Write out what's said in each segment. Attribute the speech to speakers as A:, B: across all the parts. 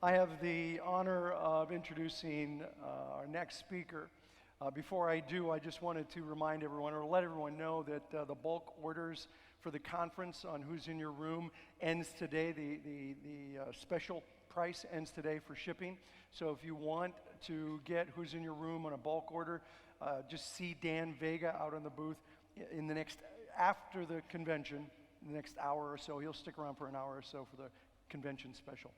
A: I have the honor of introducing our next speaker. Before I do, I just wanted to remind everyone or let everyone know that the bulk orders for the conference on Who's in Your Room ends today. The special price ends today for shipping. So if you want to get Who's in Your Room on a bulk order, just see Dan Vega out on the booth after the convention, the next hour or so. He'll stick around for an hour or so for the convention special.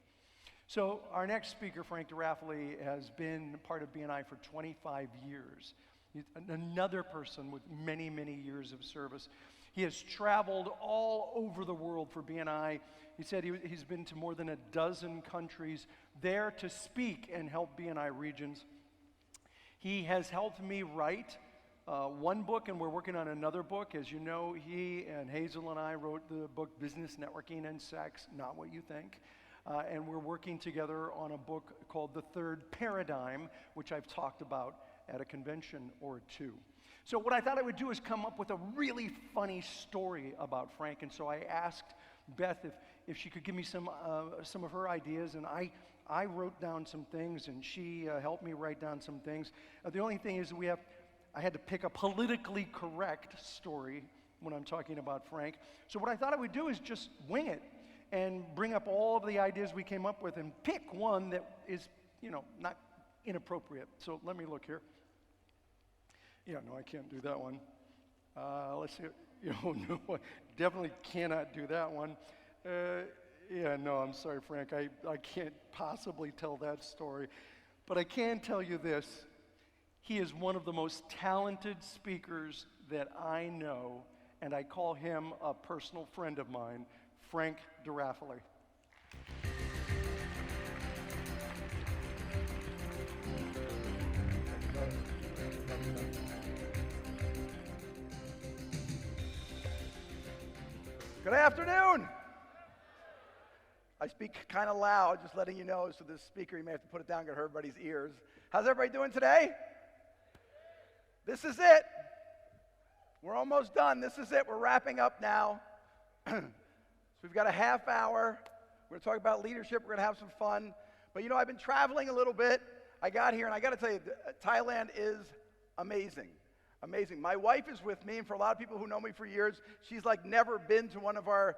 A: So our next speaker, Frank DiRaffaele, has been part of BNI for 25 years. He's another person with many, many years of service. He has traveled all over the world for BNI. He said he's been to more than a dozen countries there to speak and help BNI regions. He has helped me write one book, and we're working on another book. As you know, he and Hazel and I wrote the book Business Networking and Sex, Not What You Think. And we're working together on a book called The Third Paradigm, which I've talked about at a convention or two. So what I thought I would do is come up with a really funny story about Frank. And so I asked Beth if she could give me some of her ideas. And I wrote down some things, and she helped me write down some things. The only thing is I had to pick a politically correct story when I'm talking about Frank. So what I thought I would do is just wing it and bring up all of the ideas we came up with and pick one that is, not inappropriate. So let me look here. Yeah, no, I can't do that one. Let's see. No, I definitely cannot do that one. Yeah, no, I'm sorry, Frank. I can't possibly tell that story. But I can tell you this. He is one of the most talented speakers that I know, and I call him a personal friend of mine, Frank DiRaffaele.
B: Good afternoon. I speak kind of loud, just letting you know, so this speaker, you may have to put it down, get everybody's ears. How's everybody doing today? This is it. We're almost done. This is it. We're wrapping up now. So we've got a half hour. We're going to talk about leadership. We're going to have some fun. But I've been traveling a little bit. I got here, and I got to tell you, Thailand is amazing. Amazing. My wife is with me, and for a lot of people who know me for years, she's like never been to one of our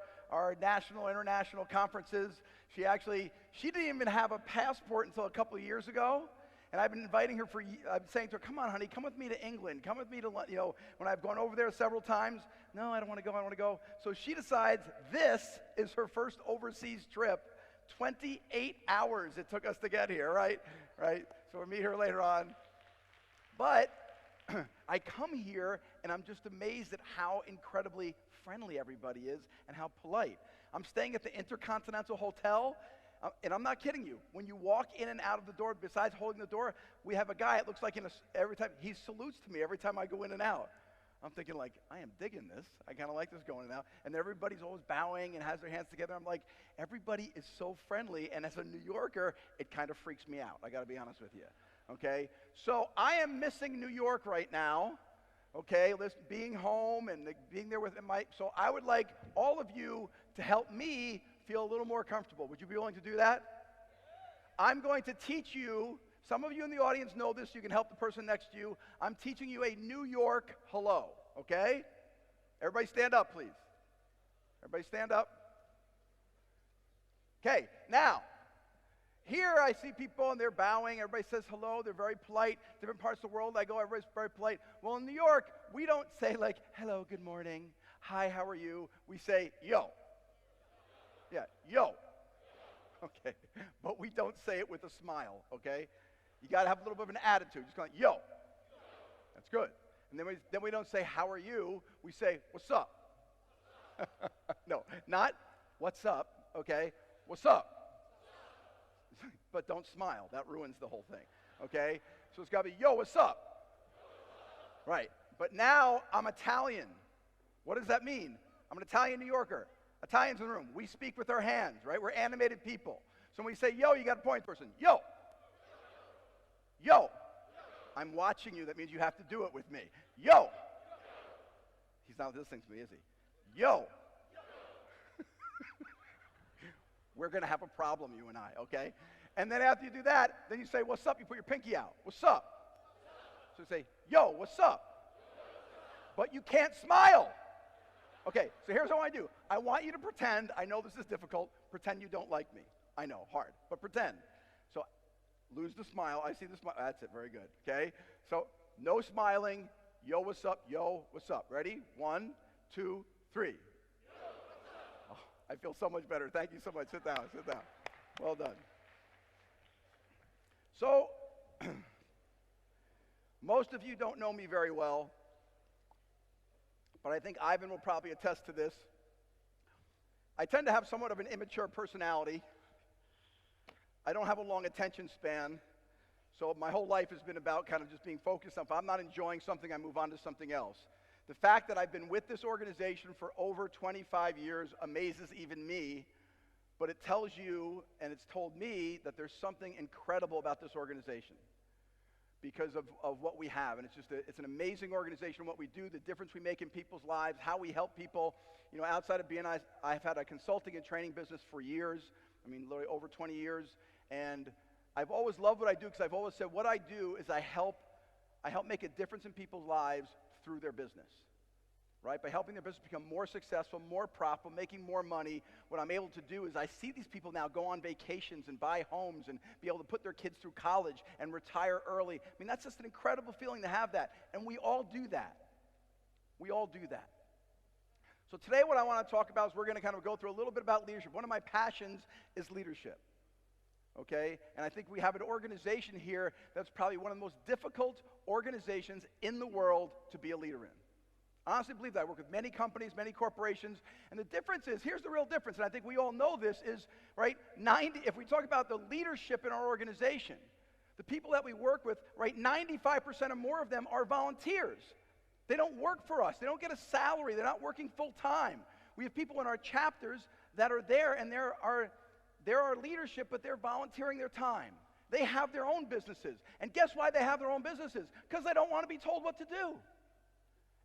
B: national, international conferences. She didn't even have a passport until a couple of years ago. And I've been inviting her I've been saying to her, come on, honey, come with me to England. Come with me to, when I've gone over there several times. No, I don't want to go. So she decides this is her first overseas trip. 28 hours it took us to get here, right? So we'll meet her later on. But I come here, and I'm just amazed at how incredibly friendly everybody is and how polite. I'm staying at the Intercontinental Hotel. And I'm not kidding you. When you walk in and out of the door, besides holding the door, we have a guy, it looks like every time, he salutes to me every time I go in and out. I'm thinking I am digging this. I kind of like this going in and out. And everybody's always bowing and has their hands together. I'm like, everybody is so friendly. And as a New Yorker, it kind of freaks me out. I got to be honest with you. Okay? So I am missing New York right now. Okay? Being home and being there with so I would like all of you to help me feel a little more comfortable. Would you be willing to do that? I'm going to teach you, some of you in the audience know this, you can help the person next to you. I'm teaching you a New York hello, okay? Everybody stand up, please. Everybody stand up. Okay, now, here I see people and they're bowing, everybody says hello, they're very polite. Different parts of the world I go, everybody's very polite. Well, in New York, we don't say hello, good morning, hi, how are you? We say, yo. Yeah, yo. Okay, but we don't say it with a smile, okay? You got to have a little bit of an attitude. Just go yo. That's good. And then we don't say, how are you? We say, what's up? No, not what's up, okay? What's up? But don't smile. That ruins the whole thing, okay? So it's got to be, yo, what's up? Right, but now I'm Italian. What does that mean? I'm an Italian New Yorker. Italians in the room, we speak with our hands, right? We're animated people. So when we say, yo, you got to point to the person. Yo. Yo. I'm watching you. That means you have to do it with me. Yo. He's not listening to me, is he? Yo. We're going to have a problem, you and I, okay? And then after you do that, then you say, what's up? You put your pinky out. What's up? So you say, yo, what's up? But you can't smile. Okay, so here's what I do. I want you to pretend, I know this is difficult, pretend you don't like me. I know, hard, but pretend. So lose the smile. I see the smile. That's it, very good, okay? So no smiling. Yo, what's up? Yo, what's up? Ready? 1, 2, 3. Yo, what's up? Oh, I feel so much better. Thank you so much. Sit down, sit down. Well done. So, most of you don't know me very well, but I think Ivan will probably attest to this. I tend to have somewhat of an immature personality. I don't have a long attention span, so my whole life has been about kind of just being focused on, if I'm not enjoying something, I move on to something else. The fact that I've been with this organization for over 25 years amazes even me, but it tells you, and it's told me, that there's something incredible about this organization because of what we have. And it's an amazing organization, what we do, the difference we make in people's lives, how we help people. You know, outside of BNI, I've had a consulting and training business for years. I mean, literally over 20 years. And I've always loved what I do because I've always said what I do is I help make a difference in people's lives through their business. Right? By helping their business become more successful, more profitable, making more money, what I'm able to do is I see these people now go on vacations and buy homes and be able to put their kids through college and retire early. I mean, that's just an incredible feeling to have that. And we all do that. We all do that. So today what I want to talk about is we're going to kind of go through a little bit about leadership. One of my passions is leadership. Okay? And I think we have an organization here that's probably one of the most difficult organizations in the world to be a leader in. I honestly believe that. I work with many companies, many corporations, and the difference is, here's the real difference, and I think we all know this, is, right, if we talk about the leadership in our organization, the people that we work with, right, 95% or more of them are volunteers. They don't work for us. They don't get a salary. They're not working full time. We have people in our chapters that are there, and they're our leadership, but they're volunteering their time. They have their own businesses. And guess why they have their own businesses? Because they don't want to be told what to do.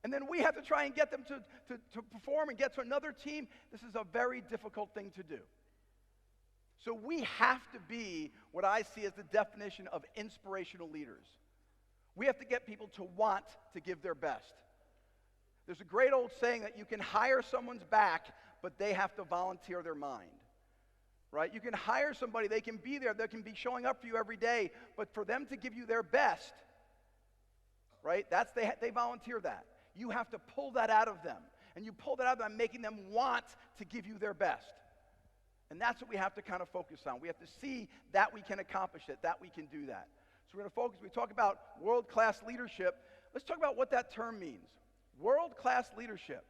B: And then we have to try and get them to perform and get to another team. This is a very difficult thing to do. So we have to be what I see as the definition of inspirational leaders. We have to get people to want to give their best. There's a great old saying that you can hire someone's back, but they have to volunteer their mind. Right? You can hire somebody, they can be there, they can be showing up for you every day, but for them to give you their best, right? They volunteer that. You have to pull that out of them. And you pull that out of them, making them want to give you their best. And that's what we have to kind of focus on. We have to see that we can accomplish it, that we can do that. So we're going to focus, we talk about world-class leadership. Let's talk about what that term means. World-class leadership.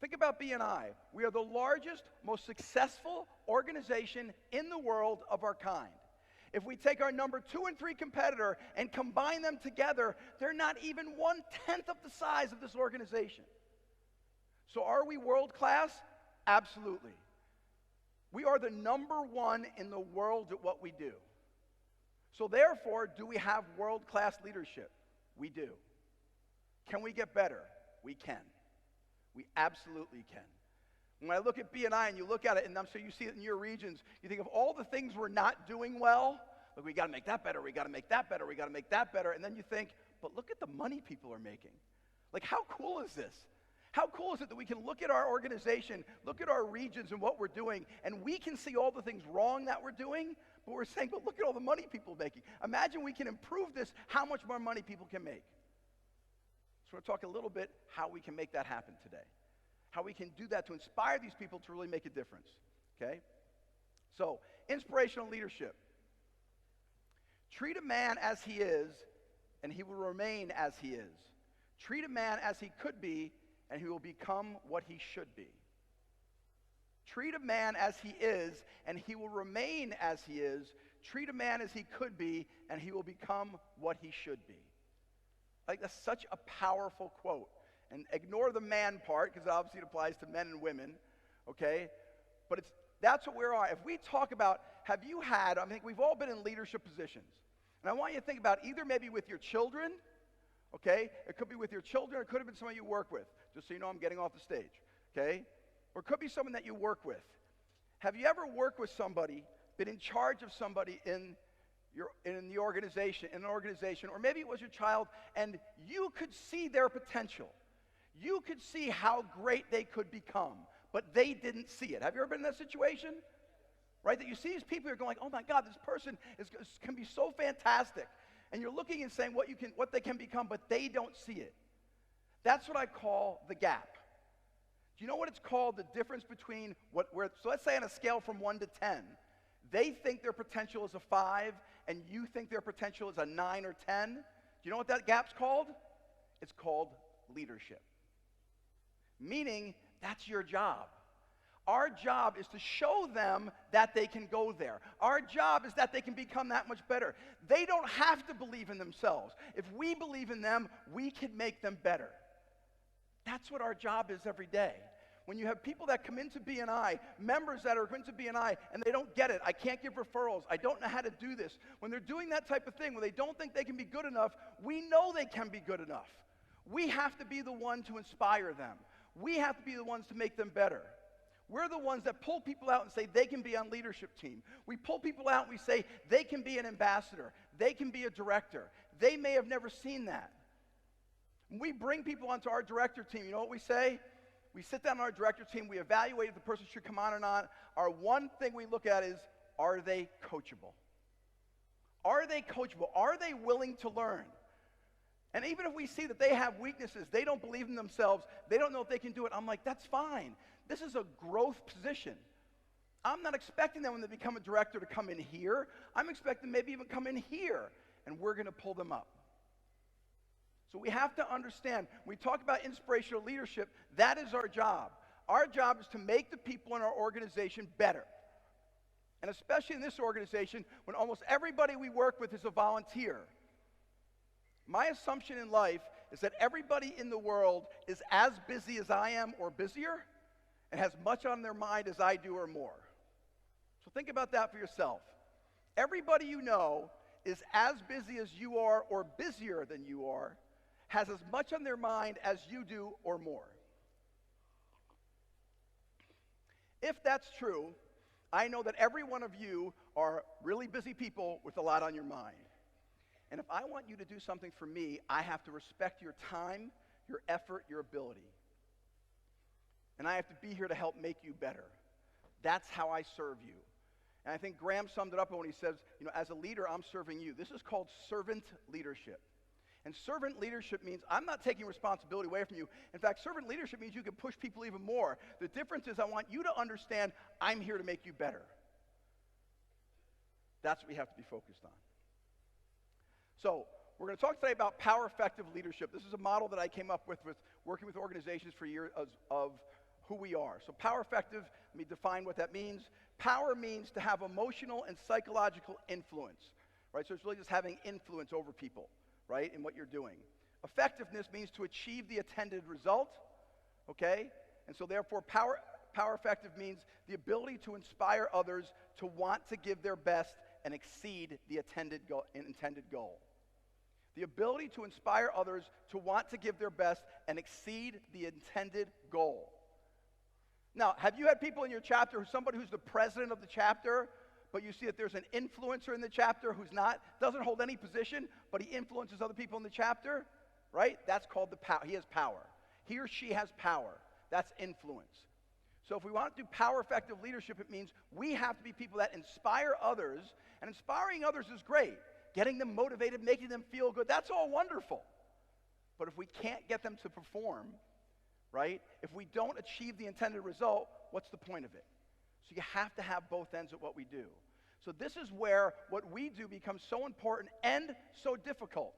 B: Think about BNI. We are the largest, most successful organization in the world of our kind. If we take our number 2 and 3 competitor and combine them together, they're not even 1/10 of the size of this organization. So are we world class? Absolutely. We are the number 1 in the world at what we do. So therefore, do we have world class leadership? We do. Can we get better? We can. We absolutely can. When I look at BNI and you look at it, and I'm sure you see it in your regions, you think of all the things we're not doing well. Like, we got to make that better, we got to make that better, we got to make that better. And then you think, but look at the money people are making. Like, how cool is this? How cool is it that we can look at our organization, look at our regions and what we're doing, and we can see all the things wrong that we're doing, but we're saying, but look at all the money people are making. Imagine we can improve this, how much more money people can make. So we're going to talk a little bit how we can make that happen today. How we can do that to inspire these people to really make a difference, okay? So, inspirational leadership. Treat a man as he is, and he will remain as he is. Treat a man as he could be, and he will become what he should be. Treat a man as he is, and he will remain as he is. Treat a man as he could be, and he will become what he should be. Like, that's such a powerful quote. And ignore the man part, because obviously it applies to men and women, okay? But that's what we're on. If we talk about, I think we've all been in leadership positions. And I want you to think about either maybe with your children, okay? It could be with your children, or it could have been someone you work with. Just so you know, I'm getting off the stage, okay? Or it could be someone that you work with. Have you ever worked with somebody been in charge of somebody in the organization, or maybe it was your child, and you could see their potential. You could see how great they could become, but they didn't see it. Have you ever been in that situation? Right? That you see these people, you're going, oh my God, this person can be so fantastic. And you're looking and saying what they can become, but they don't see it. That's what I call the gap. Do you know what it's called? The difference between so let's say on a scale from 1 to 10, they think their potential is a 5, and you think their potential is a 9 or 10. Do you know what that gap's called? It's called leadership. Meaning, that's your job. Our job is to show them that they can go there. Our job is that they can become that much better. They don't have to believe in themselves. If we believe in them, we can make them better. That's what our job is every day. When you have people that come into BNI, members that are into BNI, and they don't get it, I can't give referrals, I don't know how to do this. When they're doing that type of thing, when they don't think they can be good enough, we know they can be good enough. We have to be the one to inspire them. We have to be the ones to make them better. We're the ones that pull people out and say they can be on leadership team. We pull people out and we say they can be an ambassador. They can be a director. They may have never seen that. When we bring people onto our director team, you know what we say? We sit down on our director team, we evaluate if the person should come on or not. Our one thing we look at is, are they coachable? Are they coachable? Are they willing to learn? And even if we see that they have weaknesses, they don't believe in themselves, they don't know if they can do it, I'm like, that's fine. This is a growth position. I'm not expecting them when they become a director to come in here. I'm expecting maybe even come in here, and we're going to pull them up. So we have to understand, when we talk about inspirational leadership, that is our job. Our job is to make the people in our organization better. And especially in this organization, when almost everybody we work with is a volunteer. My assumption in life is that everybody in the world is as busy as I am or busier, and has much on their mind as I do or more. So think about that for yourself. Everybody you know is as busy as you are or busier than you are, has as much on their mind as you do or more. If that's true, I know that every one of you are really busy people with a lot on your mind. And if I want you to do something for me, I have to respect your time, your effort, your ability. And I have to be here to help make you better. That's how I serve you. And I think Graham summed it up when he says, as a leader, I'm serving you. This is called servant leadership. And servant leadership means I'm not taking responsibility away from you. In fact, servant leadership means you can push people even more. The difference is I want you to understand I'm here to make you better. That's what we have to be focused on. So we're going to talk today about power effective leadership. This is a model that I came up with working with organizations for years of who we are. So power effective, let me define what that means. Power means to have emotional and psychological influence, right? So it's really just having influence over people, right, in what you're doing. Effectiveness means to achieve the intended result, okay? And so therefore power effective means the ability to inspire others to want to give their best and exceed the intended goal. The ability to inspire others to want to give their best and exceed the intended goal. Now, have you had people in your chapter, somebody who's the president of the chapter, but you see that there's an influencer in the chapter who's doesn't hold any position, but he influences other people in the chapter, right? That's called the power. He has power. He or she has power. That's influence. So if we want to do power effective leadership, it means we have to be people that inspire others, and inspiring others is great. Getting them motivated, making them feel good, that's all wonderful. But if we can't get them to perform, right? If we don't achieve the intended result, what's the point of it? So you have to have both ends of what we do. So this is where what we do becomes so important and so difficult.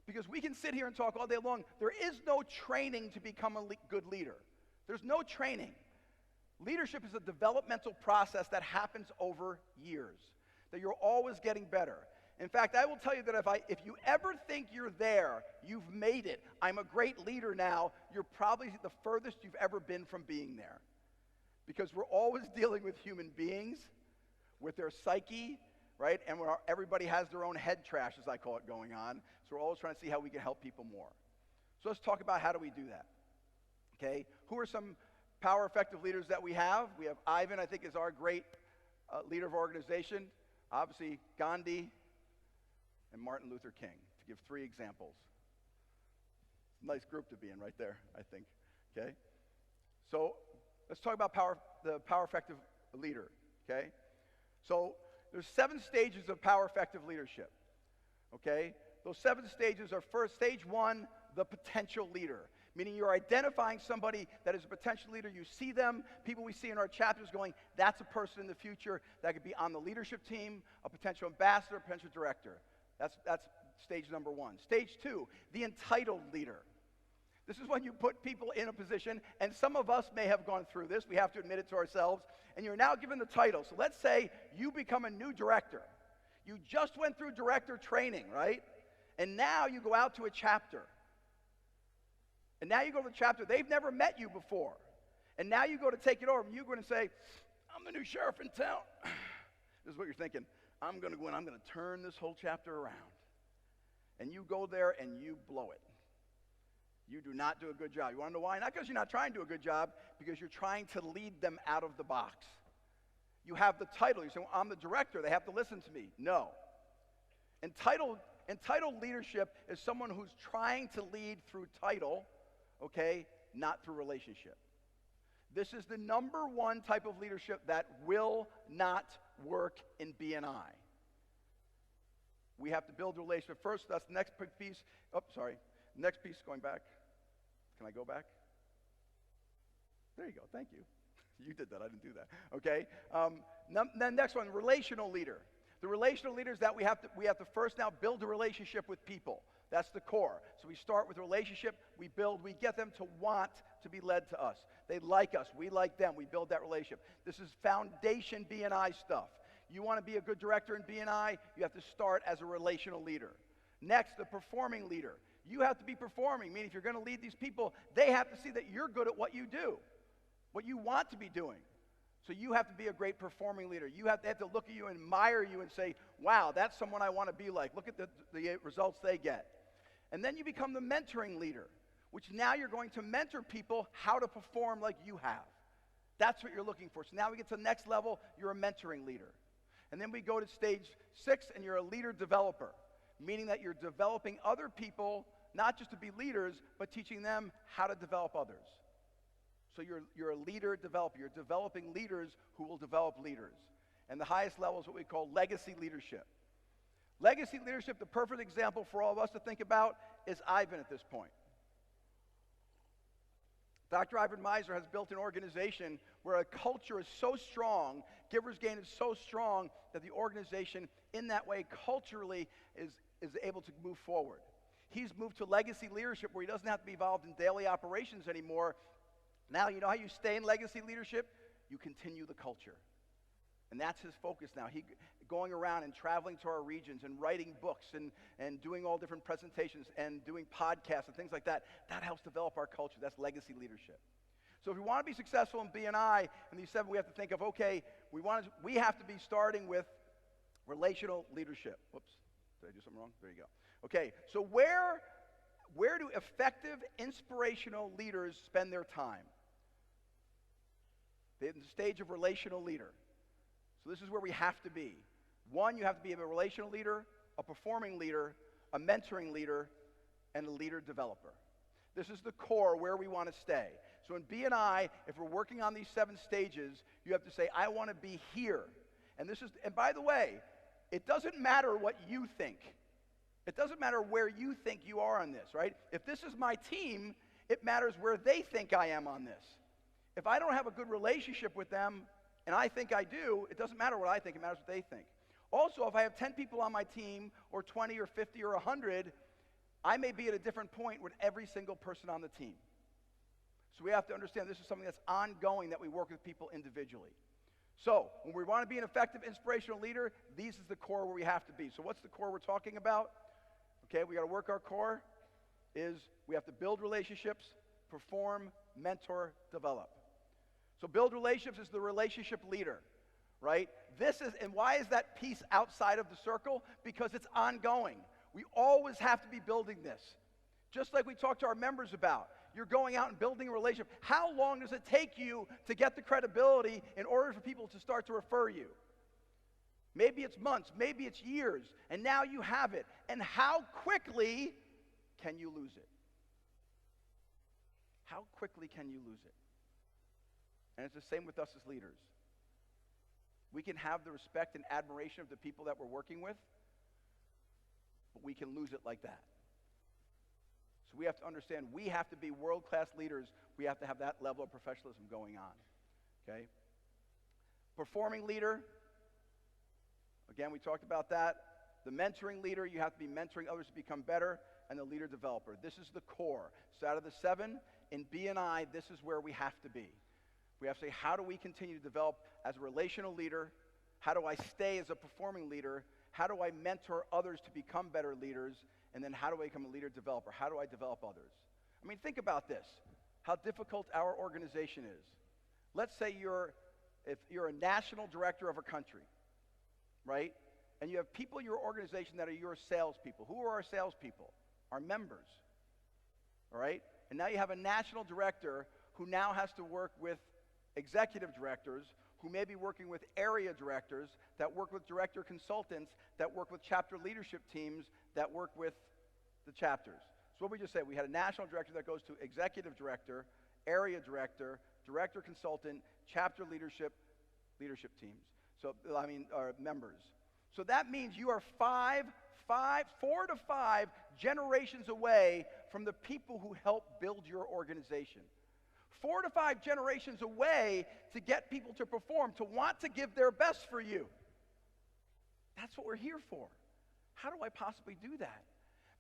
B: Because we can sit here and talk all day long. There is no training to become a good leader. There's no training. Leadership is a developmental process that happens over years, that you're always getting better. In fact, I will tell you that if you ever think you're there, you've made it, I'm a great leader now, you're probably the furthest you've ever been from being there. Because we're always dealing with human beings, with their psyche, right? And everybody has their own head trash, as I call it, going on. So we're always trying to see how we can help people more. So let's talk about how do we do that, okay? Who are some power effective leaders that we have? We have Ivan, I think, is our great leader of organization, obviously Gandhi and Martin Luther King, to give 3 examples. Nice group to be in right there, I think. Okay? So let's talk about the power effective leader. Okay? So there's 7 stages of power effective leadership. Okay? Those 7 stages are first, stage 1, the potential leader. Meaning you're identifying somebody that is a potential leader. You see them, people we see in our chapters going, that's a person in the future that could be on the leadership team, a potential ambassador, potential director. That's stage number 1. Stage 2, the entitled leader. This is when you put people in a position, and some of us may have gone through this. We have to admit it to ourselves. And you're now given the title. So let's say you become a new director. You just went through director training, right? And now you go out to a chapter. And now you go to the chapter. They've never met you before. And now you go to take it over. And you're going to say, I'm the new sheriff in town. This is what you're thinking. I'm going to go in. I'm going to turn this whole chapter around. And you go there and you blow it. You do not do a good job. You want to know why? Not because you're not trying to do a good job, because you're trying to lead them out of the box. You have the title. You say, well, I'm the director. They have to listen to me. No. Entitled leadership is someone who's trying to lead through title, okay, not through relationship. This is the number 1 type of leadership that will not work in BNI. We have to build a relationship. First, that's the next piece. Oh, sorry. Next piece, going back. Can I go back? There you go. Thank you. You did that. I didn't do that. Okay. Then next one, relational leader. The relational leaders that we have to first now build a relationship with people. That's the core. So we start with a relationship. We get them to want to be led to us. They like us. We like them. We build that relationship. This is foundation BNI stuff. You want to be a good director in BNI, you have to start as a relational leader. Next, the performing leader. You have to be performing, meaning if you're going to lead these people, they have to see that you're good at what you do, what you want to be doing. So you have to be a great performing leader. They have to look at you and admire you and say, wow, that's someone I want to be like. Look at the results they get. And then you become the mentoring leader, which now you're going to mentor people how to perform like you have. That's what you're looking for. So now we get to the next level, you're a mentoring leader. And then we go to stage 6, and you're a leader developer, meaning that you're developing other people, not just to be leaders, but teaching them how to develop others. So you're a leader developer. You're developing leaders who will develop leaders. And the highest level is what we call legacy leadership. Legacy leadership, the perfect example for all of us to think about is Ivan at this point. Dr. Ivan Miser has built an organization where a culture is so strong, Givers Gain is so strong, that the organization in that way culturally is able to move forward. He's moved to legacy leadership where he doesn't have to be involved in daily operations anymore. Now, you know how you stay in legacy leadership? You continue the culture. And that's his focus now. He going around and traveling to our regions and writing books and doing all different presentations and doing podcasts and things like that. That helps develop our culture. That's legacy leadership. So if we want to be successful in BNI, in these 7, we have to think of, okay, we have to be starting with relational leadership. Whoops, did I do something wrong? There you go. Okay, so where do effective, inspirational leaders spend their time? They're in the stage of relational leader. So this is where we have to be. 1, you have to be a relational leader, a performing leader, a mentoring leader, and a leader developer. This is the core where we want to stay. So in BNI, if we're working on these 7 stages, you have to say, I want to be here. And by the way, it doesn't matter what you think. It doesn't matter where you think you are on this, right? If this is my team, it matters where they think I am on this. If I don't have a good relationship with them, and I think I do, it doesn't matter what I think, it matters what they think. Also, if I have 10 people on my team, or 20 or 50 or 100, I may be at a different point with every single person on the team. So we have to understand this is something that's ongoing, that we work with people individually. So when we want to be an effective, inspirational leader, these is the core where we have to be. So what's the core we're talking about? Okay, we got to work our core is we have to build relationships, perform, mentor, develop. So build relationships is the relationship leader, right? And why is that piece outside of the circle? Because it's ongoing. We always have to be building this. Just like we talked to our members about. You're going out and building a relationship. How long does it take you to get the credibility in order for people to start to refer you? Maybe it's months, maybe it's years, and now you have it. And how quickly can you lose it? How quickly can you lose it? And it's the same with us as leaders. We can have the respect and admiration of the people that we're working with, but we can lose it like that. So we have to understand we have to be world-class leaders. We have to have that level of professionalism going on. Okay? Performing leader, again, we talked about that. The mentoring leader, you have to be mentoring others to become better, and the leader developer. This is the core. So out of the 7, in BNI, this is where we have to be. We have to say, how do we continue to develop as a relational leader? How do I stay as a performing leader? How do I mentor others to become better leaders? And then how do I become a leader developer? How do I develop others? I mean, think about this, how difficult our organization is. Let's say if you're a national director of a country, right? And you have people in your organization that are your salespeople. Who are our salespeople? Our members, all right? And now you have a national director who now has to work with executive directors, who may be working with area directors, that work with director consultants, that work with chapter leadership teams, that work with the chapters. So what we just said, we had a national director that goes to executive director, area director, director consultant, chapter leadership teams. So, members. So that means you are 4 to 5 generations away from the people who help build your organization. 4 to 5 generations away to get people to perform, to want to give their best for you. That's what we're here for. How do I possibly do that?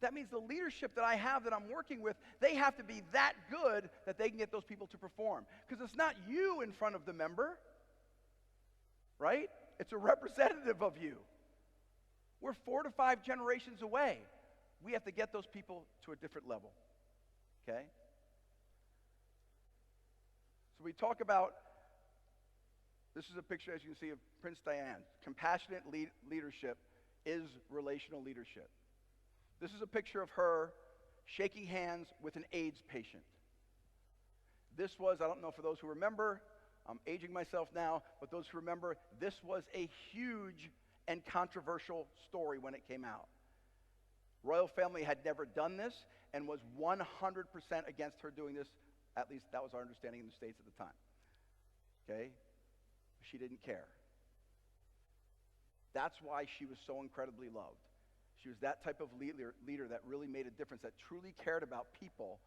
B: That means the leadership that I have that I'm working with, they have to be that good that they can get those people to perform. Because it's not you in front of the member, right? It's a representative of you. We're 4 to 5 generations away. We have to get those people to a different level, okay? So we talk about, this is a picture, as you can see, of Prince Diane. Compassionate leadership is relational leadership. This is a picture of her shaking hands with an AIDS patient. This was, I don't know for those who remember, I'm aging myself now, but those who remember, this was a huge and controversial story when it came out. Royal family had never done this and was 100% against her doing this. At least that was our understanding in the States at the time. Okay? She didn't care. That's why she was so incredibly loved. She was that type of leader that really made a difference, that truly cared about people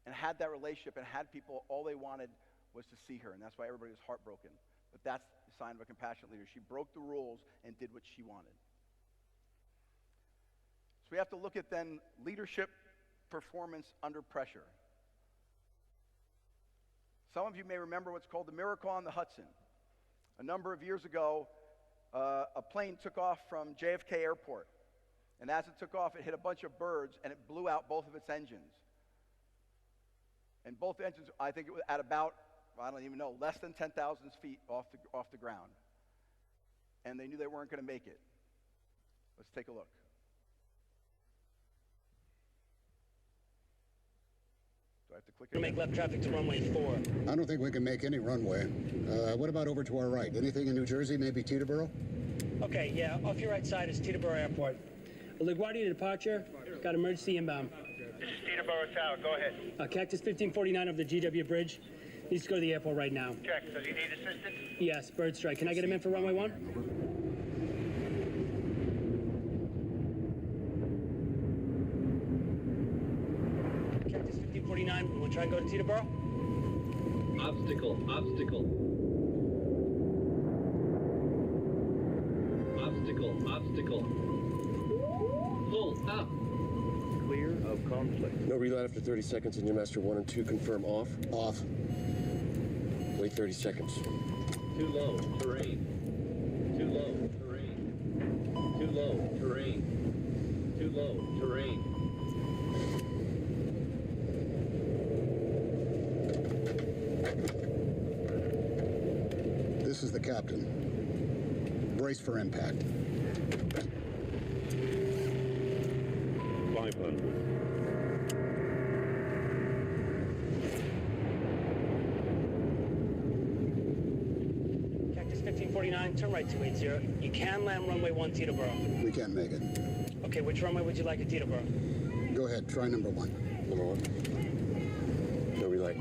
B: and had that relationship and had people, all they wanted was to see her. And that's why everybody was heartbroken. But that's the sign of a compassionate leader. She broke the rules and did what she wanted. So we have to look at then leadership performance under pressure. Some of you may remember what's called the Miracle on the Hudson. A number of years ago, a plane took off from JFK Airport. And as it took off, it hit a bunch of birds, and it blew out both of its engines. And both engines, I think it was at about, I don't even know, less than 10,000 feet off the ground. And they knew they weren't going to make it. Let's take a look. Do I have to click it?
C: Make left traffic to runway 4.
D: I don't think we can make any runway. What about over to our right? Anything in New Jersey, maybe Teterboro?
C: Okay, yeah, off your right side is Teterboro Airport. LaGuardia departure, got emergency inbound.
E: This is Teterboro Tower, go ahead.
C: Cactus 1549 of the GW Bridge. Needs to go to the airport right now.
E: Check, does he need assistance?
C: Yes, bird strike. Can I get him in for runway 1? Cactus 1549, you want to try and go to Teterboro?
F: Obstacle. Pull up.
E: Clear of conflict.
G: No reload after 30 seconds in your master 1 and 2. Confirm off.
D: Off.
G: Wait 30 seconds.
F: Too low terrain. Too low terrain. Too low terrain. Too low terrain.
D: This is the captain. Brace for impact.
E: 500.
C: Cactus 1549, 249, turn right 280. You can land runway 1 Teterboro.
D: We can't make it.
C: Okay, which runway would you like at Teterboro?
D: Go ahead, try number 1.
G: Number 1. No relay.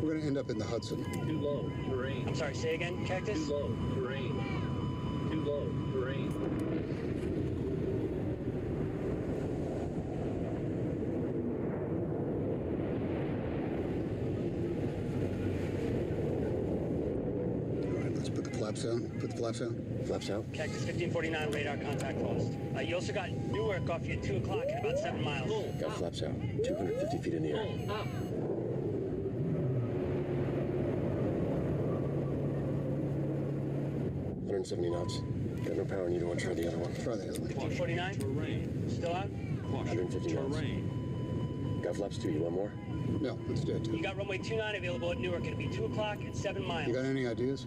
D: We're going to end up in the Hudson.
F: Too low, terrain.
C: I'm sorry, say again, Cactus?
F: Too low, terrain. Too low, terrain.
D: All right, let's put the flaps down. Put the flaps down.
G: Flaps out.
C: Cactus 1549, radar contact lost. You also got Newark off you at 2 o'clock in about 7 miles.
G: Got flaps out. 250 feet in the air. 170 knots. Got no power, and you don't want to try the other one.
D: Try the other one.
C: 1549? Still out?
G: 150 knots. Got flaps too. You want more?
D: No, let's do it.
C: You got runway 29 available at Newark. It'll be 2 o'clock at 7 miles.
D: You got any ideas?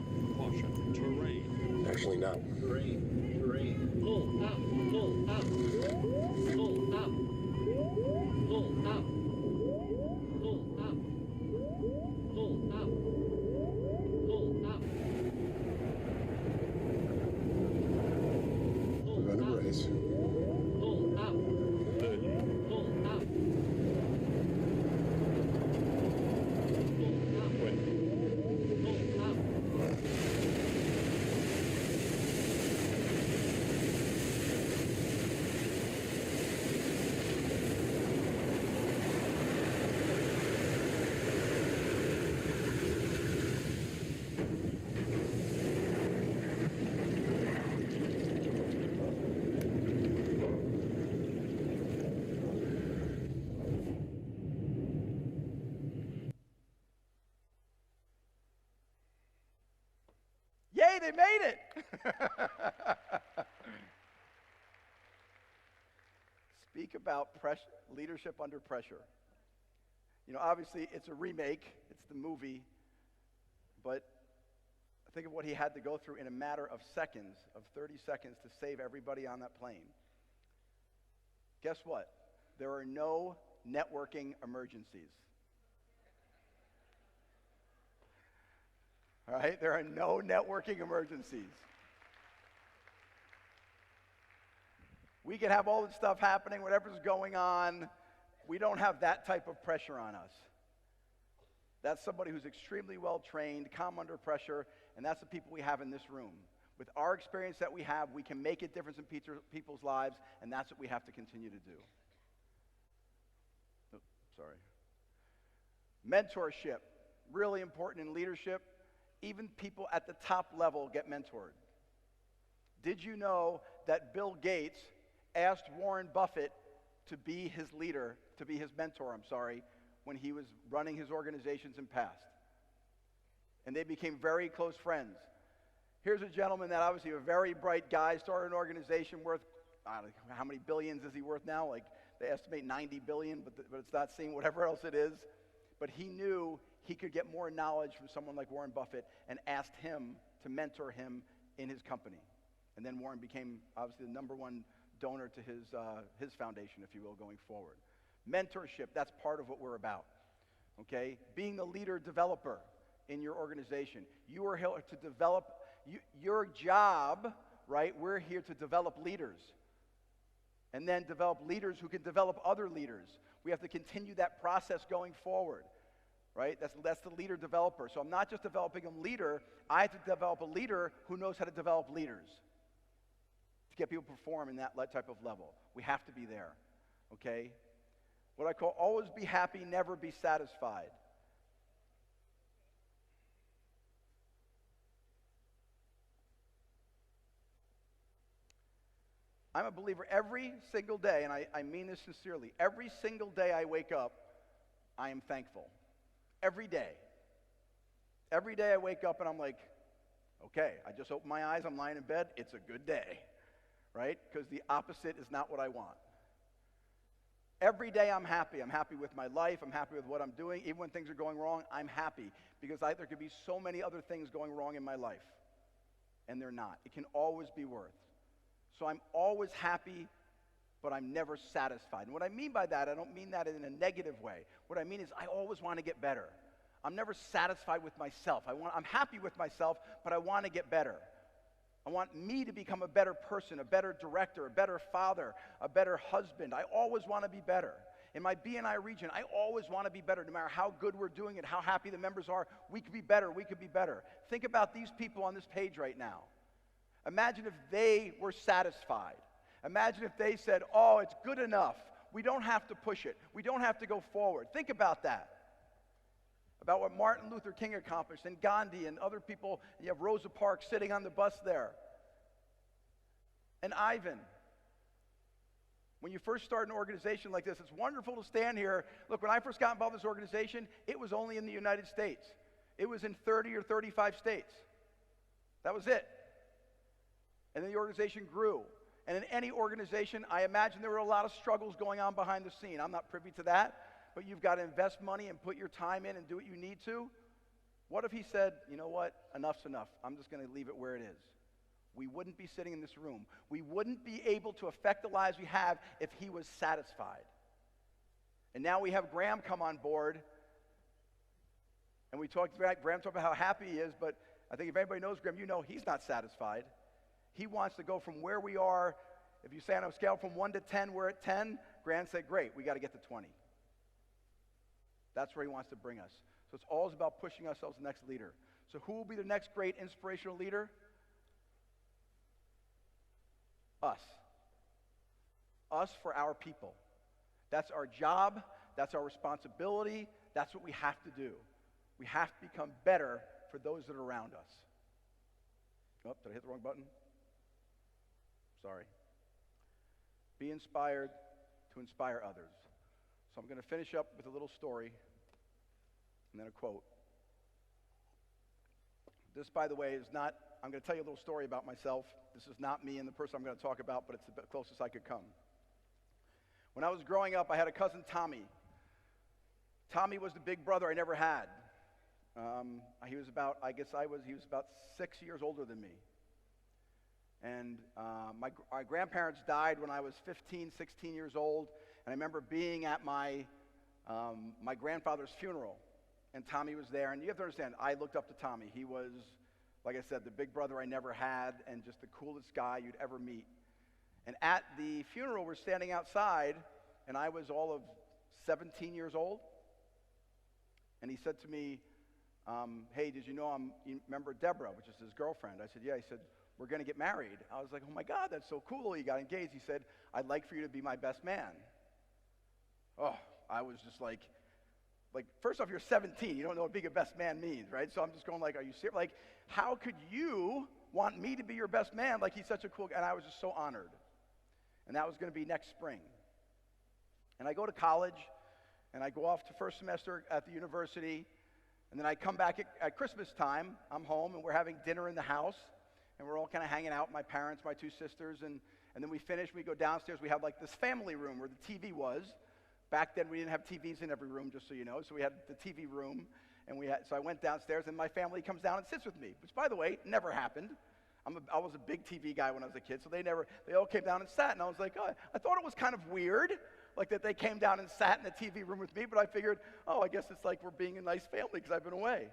G: Actually, not.
F: Terrain, terrain.
H: Pull up, pull up, pull up, pull up, pull up, pull up, pull up.
D: We're going to race.
H: Pull up, pull up.
B: Yay, they made it! Speak about leadership under pressure. You know, obviously, it's a remake. It's the movie. But think of what he had to go through in a matter of seconds, of 30 seconds, to save everybody on that plane. Guess what? There are no networking emergencies. All right? There are no networking emergencies. We can have all this stuff happening, whatever's going on. We don't have that type of pressure on us. That's somebody who's extremely well trained, calm under pressure, and that's the people we have in this room. With our experience that we have, we can make a difference in people's lives, and that's what we have to continue to do. Oh, sorry. Mentorship, really important in leadership. Even people at the top level get mentored. Did you know that Bill Gates asked Warren Buffett to be his leader, to be his mentor, when he was running his organizations in past? And they became very close friends. Here's a gentleman that obviously a very bright guy, started an organization worth, I don't know, how many billions is he worth now? Like, they estimate 90 billion, but it's not seeing whatever else it is. But he knew he could get more knowledge from someone like Warren Buffett and asked him to mentor him in his company. And then Warren became, obviously, the number one donor to his foundation, if you will, going forward. Mentorship, that's part of what we're about, okay? Being the leader developer in your organization. You are here to develop your job, right? We're here to develop leaders and then develop leaders who can develop other leaders. We have to continue that process going forward, right? That's the leader developer. So I'm not just developing a leader, I have to develop a leader who knows how to develop leaders to get people to perform in that type of level. We have to be there, okay? What I call always be happy, never be satisfied. I'm a believer every single day, and I mean this sincerely. Every single day I wake up, I am thankful. Every day. Every day I wake up and I'm like, okay, I just opened my eyes, I'm lying in bed, it's a good day, right? Because the opposite is not what I want. Every day I'm happy. I'm happy with my life. I'm happy with what I'm doing. Even when things are going wrong, I'm happy because there could be so many other things going wrong in my life, and they're not. It can always be worse. So I'm always happy, but I'm never satisfied. And what I mean by that, I don't mean that in a negative way. What I mean is I always want to get better. I'm never satisfied with myself. I'm happy with myself, but I want to get better. I want me to become a better person, a better director, a better father, a better husband. I always want to be better. In my BNI region, I always want to be better. No matter how good we're doing it, how happy the members are, we could be better, we could be better. Think about these people on this page right now. Imagine if they were satisfied. Imagine if they said, oh, it's good enough. We don't have to push it. We don't have to go forward. Think about that. About what Martin Luther King accomplished and Gandhi and other people. You have Rosa Parks sitting on the bus there. And Ivan. When you first start an organization like this, it's wonderful to stand here. Look, when I first got involved in this organization, it was only in the United States. It was in 30 or 35 states. That was it. And then the organization grew. And in any organization, I imagine there were a lot of struggles going on behind the scene. I'm not privy to that, but you've got to invest money and put your time in and do what you need to. What if he said, you know what, enough's enough. I'm just going to leave it where it is. We wouldn't be sitting in this room. We wouldn't be able to affect the lives we have if he was satisfied. And now we have Graham come on board, and we talked about Graham talked about how happy he is, but I think if anybody knows Graham, you know he's not satisfied. He wants to go from where we are. If you say on a scale from 1 to 10, we're at 10. Grant said, great, we got to get to 20. That's where he wants to bring us. So it's always about pushing ourselves to the next leader. So who will be the next great inspirational leader? Us. Us for our people. That's our job. That's our responsibility. That's what we have to do. We have to become better for those that are around us. Oh, did I hit the wrong button? Sorry. Be inspired to inspire others. So I'm going to finish up with a little story and then a quote. This, by the way, is not, I'm going to tell you a little story about myself. This is not me and the person I'm going to talk about, but it's the closest I could come. When I was growing up, I had a cousin, Tommy. Tommy was the big brother I never had. He was about 6 years older than me. And my grandparents died when I was 15, 16 years old. And I remember being at my grandfather's funeral. And Tommy was there. And you have to understand, I looked up to Tommy. He was, like I said, the big brother I never had and just the coolest guy you'd ever meet. And at the funeral, we're standing outside, and I was all of 17 years old. And he said to me, hey, did you know you remember Deborah, which is his girlfriend? I said, yeah. He said, we're going to get married. I was like, oh my God, that's so cool. You got engaged. He said, I'd like for you to be my best man. Oh, I was just like, first off, you're 17. You don't know what being a best man means, right? So I'm just going like, are you serious? Like, how could you want me to be your best man? Like, he's such a cool guy. And I was just so honored. And that was going to be next spring. And I go to college, and I go off to first semester at the university. And then I come back at Christmas time. I'm home, and we're having dinner in the house. And we're all kind of hanging out, my parents, my two sisters, and then we finish, we go downstairs, we have like this family room where the TV was. Back then we didn't have TVs in every room, just so you know, so we had the TV room, and so I went downstairs, and my family comes down and sits with me, which, by the way, never happened. I was a big TV guy when I was a kid, so they all came down and sat, and I was like, oh, I thought it was kind of weird, like that they came down and sat in the TV room with me, but I figured, oh, I guess it's like we're being a nice family because I've been away.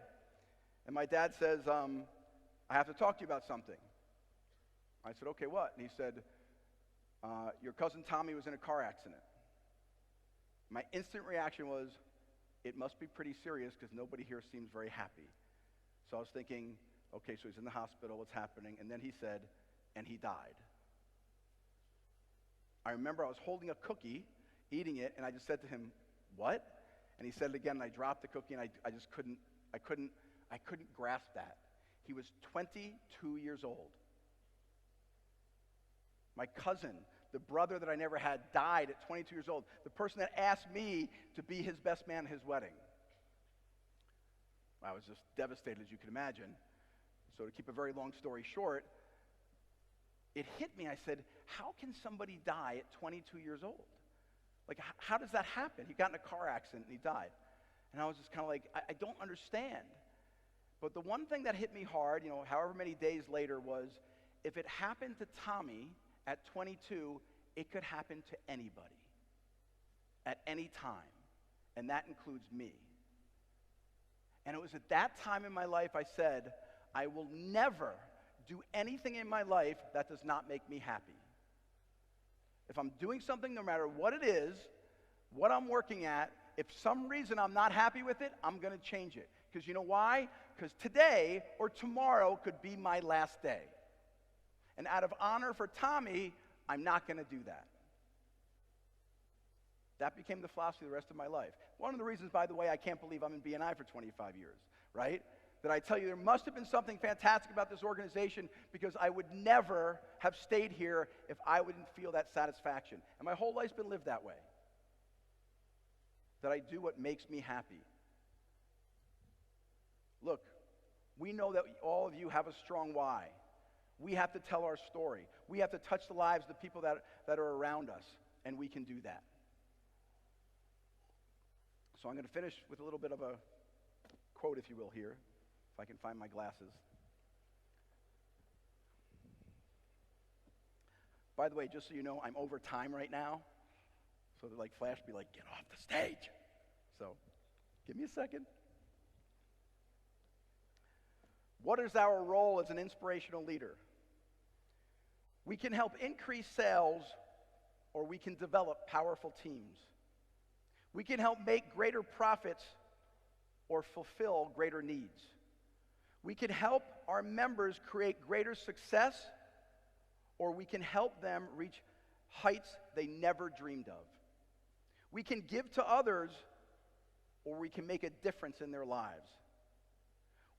B: And my dad says, I have to talk to you about something. I said, okay, what? And he said, your cousin Tommy was in a car accident. My instant reaction was, it must be pretty serious because nobody here seems very happy. So I was thinking, okay, so he's in the hospital, what's happening? And then he said, and he died. I remember I was holding a cookie, eating it, and I just said to him, what? And he said it again, and I dropped the cookie, and I just couldn't grasp that. He was 22 years old. My cousin, the brother that I never had, died at 22 years old. The person that asked me to be his best man at his wedding. I was just devastated, as you can imagine. So to keep a very long story short, it hit me. I said, how can somebody die at 22 years old? Like, how does that happen? He got in a car accident and he died. And I was just kind of like, I don't understand. But the one thing that hit me hard, however many days later, was if it happened to Tommy at 22, it could happen to anybody at any time, and that includes me. And it was at that time in my life I said, I will never do anything in my life that does not make me happy. If I'm doing something, no matter what it is, what I'm working at, if some reason I'm not happy with it, I'm going to change it. Because you know why? Because today or tomorrow could be my last day. And out of honor for Tommy, I'm not going to do that. That became the philosophy the rest of my life. One of the reasons, by the way, I can't believe I'm in BNI for 25 years, right? That I tell you there must have been something fantastic about this organization, because I would never have stayed here if I wouldn't feel that satisfaction. And my whole life's been lived that way. That I do what makes me happy. Look, we know that all of you have a strong why. We have to tell our story. We have to touch the lives of the people that are around us, and we can do that. So I'm going to finish with a little bit of a quote, if you will, here, if I can find my glasses. By the way, just so you know, I'm over time right now. So they're like, Flash be like, get off the stage. So give me a second. What is our role as an inspirational leader? We can help increase sales, or we can develop powerful teams. We can help make greater profits or fulfill greater needs. We can help our members create greater success, or we can help them reach heights they never dreamed of. We can give to others, or we can make a difference in their lives.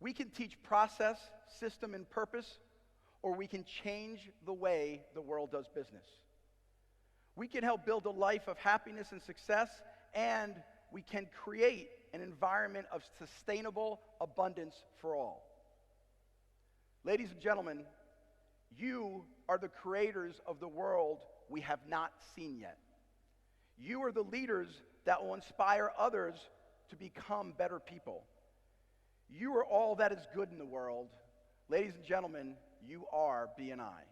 B: We can teach process, system, and purpose, or we can change the way the world does business. We can help build a life of happiness and success, and we can create an environment of sustainable abundance for all. Ladies and gentlemen, you are the creators of the world we have not seen yet. You are the leaders that will inspire others to become better people. You are all that is good in the world. Ladies and gentlemen, you are BNI.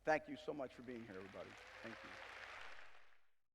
B: Thank you so much for being here, everybody. Thank you.